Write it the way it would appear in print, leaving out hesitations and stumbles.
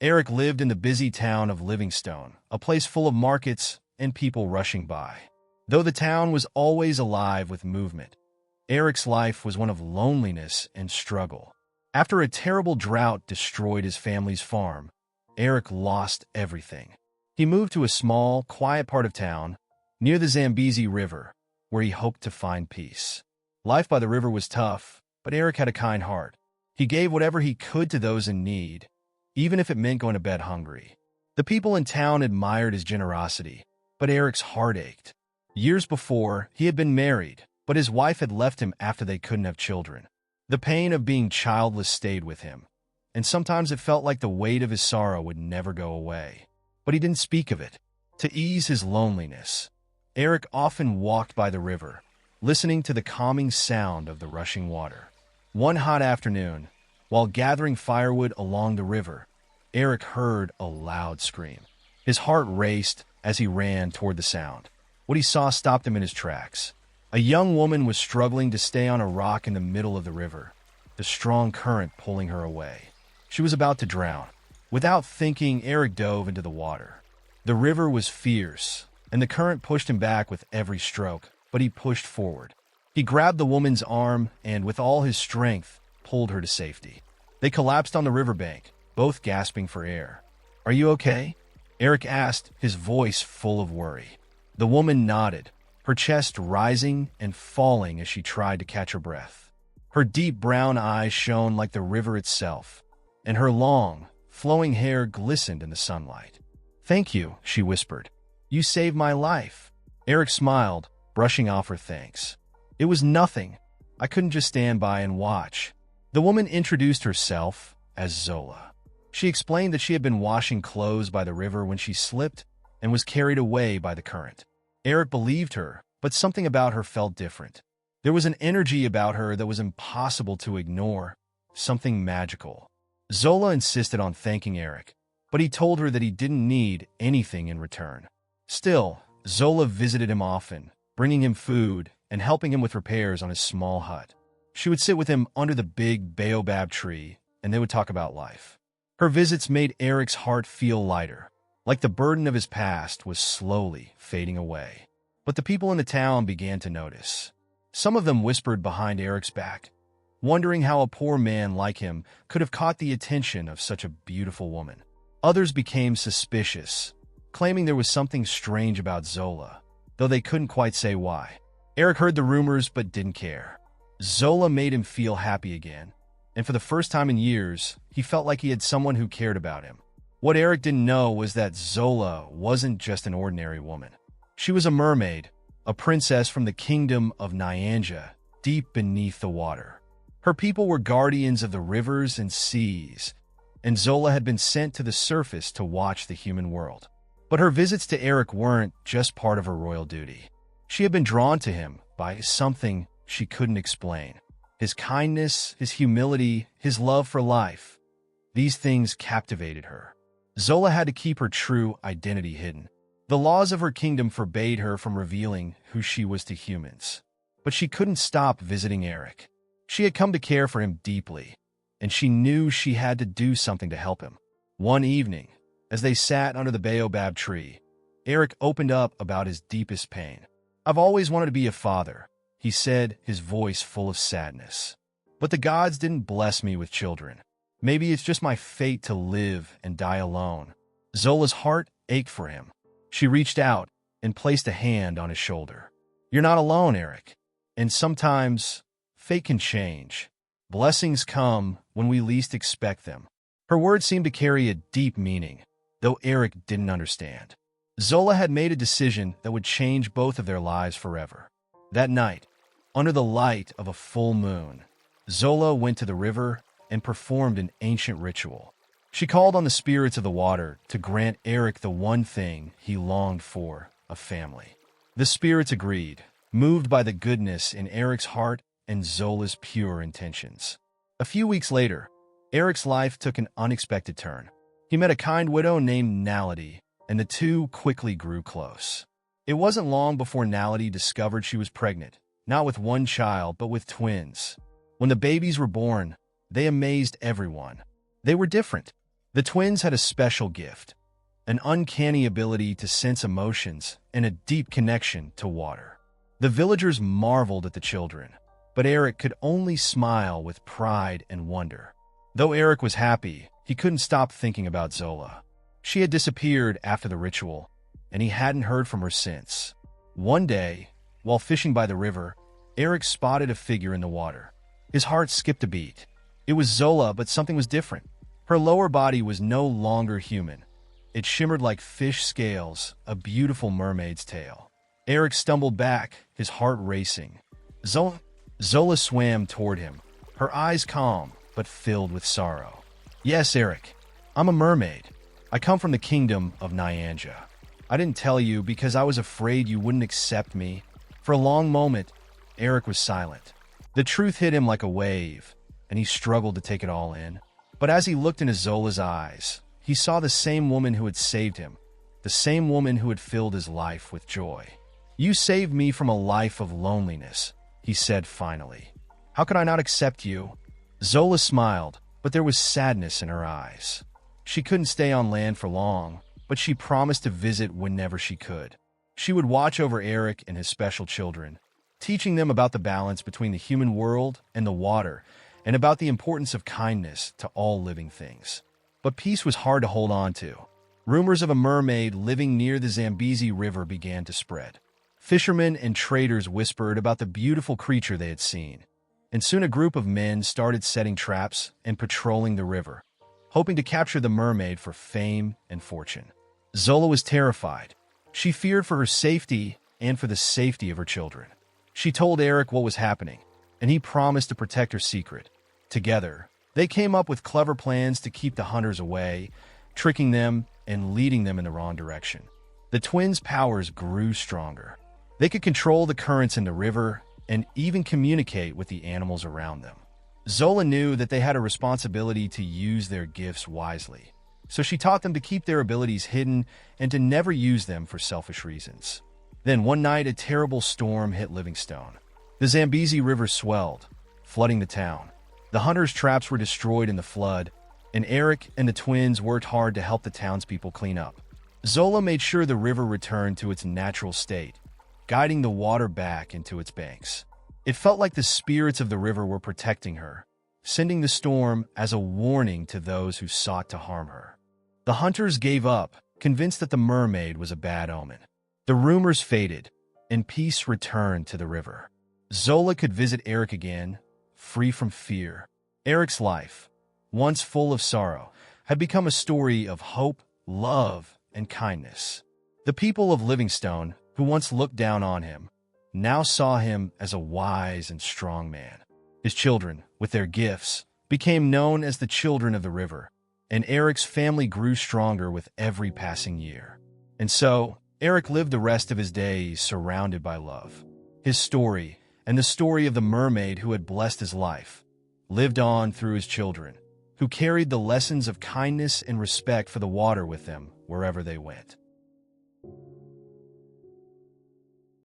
Eric lived in the busy town of Livingstone, a place full of markets and people rushing by. Though the town was always alive with movement, Eric's life was one of loneliness and struggle. After a terrible drought destroyed his family's farm, Eric lost everything. He moved to a small, quiet part of town, near the Zambezi River, where he hoped to find peace. Life by the river was tough, but Eric had a kind heart. He gave whatever he could to those in need, even if it meant going to bed hungry. The people in town admired his generosity, but Eric's heart ached. Years before, he had been married, but his wife had left him after they couldn't have children. The pain of being childless stayed with him, and sometimes it felt like the weight of his sorrow would never go away. But he didn't speak of it. To ease his loneliness, Eric often walked by the river, listening to the calming sound of the rushing water. One hot afternoon, while gathering firewood along the river, Eric heard a loud scream. His heart raced as he ran toward the sound. What he saw stopped him in his tracks. A young woman was struggling to stay on a rock in the middle of the river, the strong current pulling her away. She was about to drown. Without thinking, Eric dove into the water. The river was fierce, and the current pushed him back with every stroke, but he pushed forward. He grabbed the woman's arm and, with all his strength, pulled her to safety. They collapsed on the riverbank, both gasping for air. "Are you okay?" Eric asked, his voice full of worry. The woman nodded, her chest rising and falling as she tried to catch her breath. Her deep brown eyes shone like the river itself, and her long, flowing hair glistened in the sunlight. "Thank you," she whispered. "You saved my life." Eric smiled, brushing off her thanks. "It was nothing. I couldn't just stand by and watch." The woman introduced herself as Zola. She explained that she had been washing clothes by the river when she slipped and was carried away by the current. Eric believed her, but something about her felt different. There was an energy about her that was impossible to ignore, something magical. Zola insisted on thanking Eric, but he told her that he didn't need anything in return. Still, Zola visited him often, bringing him food and helping him with repairs on his small hut. She would sit with him under the big baobab tree, and they would talk about life. Her visits made Eric's heart feel lighter, like the burden of his past was slowly fading away. But the people in the town began to notice. Some of them whispered behind Eric's back, wondering how a poor man like him could have caught the attention of such a beautiful woman. Others became suspicious, claiming there was something strange about Zola, though they couldn't quite say why. Eric heard the rumors but didn't care. Zola made him feel happy again, and for the first time in years, he felt like he had someone who cared about him. What Eric didn't know was that Zola wasn't just an ordinary woman. She was a mermaid, a princess from the kingdom of Nyanja, deep beneath the water. Her people were guardians of the rivers and seas, and Zola had been sent to the surface to watch the human world. But her visits to Eric weren't just part of her royal duty. She had been drawn to him by something she couldn't explain. His kindness, his humility, his love for life. These things captivated her. Zola had to keep her true identity hidden. The laws of her kingdom forbade her from revealing who she was to humans. But she couldn't stop visiting Eric. She had come to care for him deeply, and she knew she had to do something to help him. One evening, as they sat under the baobab tree, Eric opened up about his deepest pain. "I've always wanted to be a father," he said, his voice full of sadness. "But the gods didn't bless me with children. Maybe it's just my fate to live and die alone." Zola's heart ached for him. She reached out and placed a hand on his shoulder. "You're not alone, Eric. And sometimes, fate can change. Blessings come when we least expect them." Her words seemed to carry a deep meaning, though Eric didn't understand. Zola had made a decision that would change both of their lives forever. That night, under the light of a full moon, Zola went to the river and performed an ancient ritual. She called on the spirits of the water to grant Eric the one thing he longed for, a family. The spirits agreed, moved by the goodness in Eric's heart and Zola's pure intentions. A few weeks later, Eric's life took an unexpected turn. He met a kind widow named Nality, and the two quickly grew close. It wasn't long before Nality discovered she was pregnant, not with one child, but with twins. When the babies were born, they amazed everyone. They were different. The twins had a special gift, an uncanny ability to sense emotions and a deep connection to water. The villagers marveled at the children, but Eric could only smile with pride and wonder. Though Eric was happy, he couldn't stop thinking about Zola. She had disappeared after the ritual, and he hadn't heard from her since. One day, while fishing by the river, Eric spotted a figure in the water. His heart skipped a beat. It was Zola, but something was different. Her lower body was no longer human. It shimmered like fish scales, a beautiful mermaid's tail. Eric stumbled back, his heart racing. Zola swam toward him, her eyes calm, but filled with sorrow. "Yes, Eric, I'm a mermaid. I come from the kingdom of Nyanja. I didn't tell you because I was afraid you wouldn't accept me." For a long moment, Eric was silent. The truth hit him like a wave, and he struggled to take it all in. But as he looked into Zola's eyes, he saw the same woman who had saved him, the same woman who had filled his life with joy. "You saved me from a life of loneliness," he said finally. "How could I not accept you?" Zola smiled, but there was sadness in her eyes. She couldn't stay on land for long, but she promised to visit whenever she could. She would watch over Eric and his special children, teaching them about the balance between the human world and the water, and about the importance of kindness to all living things. But peace was hard to hold on to. Rumors of a mermaid living near the Zambezi River began to spread. Fishermen and traders whispered about the beautiful creature they had seen, and soon a group of men started setting traps and patrolling the river, hoping to capture the mermaid for fame and fortune. Zola was terrified. She feared for her safety and for the safety of her children. She told Eric what was happening, and he promised to protect her secret. Together, they came up with clever plans to keep the hunters away, tricking them and leading them in the wrong direction. The twins' powers grew stronger. They could control the currents in the river and even communicate with the animals around them. Zola knew that they had a responsibility to use their gifts wisely, so she taught them to keep their abilities hidden and to never use them for selfish reasons. Then one night, a terrible storm hit Livingstone. The Zambezi River swelled, flooding the town. The hunters' traps were destroyed in the flood, and Eric and the twins worked hard to help the townspeople clean up. Zola made sure the river returned to its natural state, guiding the water back into its banks. It felt like the spirits of the river were protecting her, sending the storm as a warning to those who sought to harm her. The hunters gave up, convinced that the mermaid was a bad omen. The rumors faded, and peace returned to the river. Zola could visit Eric again, free from fear. Eric's life, once full of sorrow, had become a story of hope, love, and kindness. The people of Livingstone, who once looked down on him, now saw him as a wise and strong man. His children, with their gifts, became known as the children of the river, and Eric's family grew stronger with every passing year. And so, Eric lived the rest of his days surrounded by love. His story, and the story of the mermaid who had blessed his life, lived on through his children, who carried the lessons of kindness and respect for the water with them wherever they went.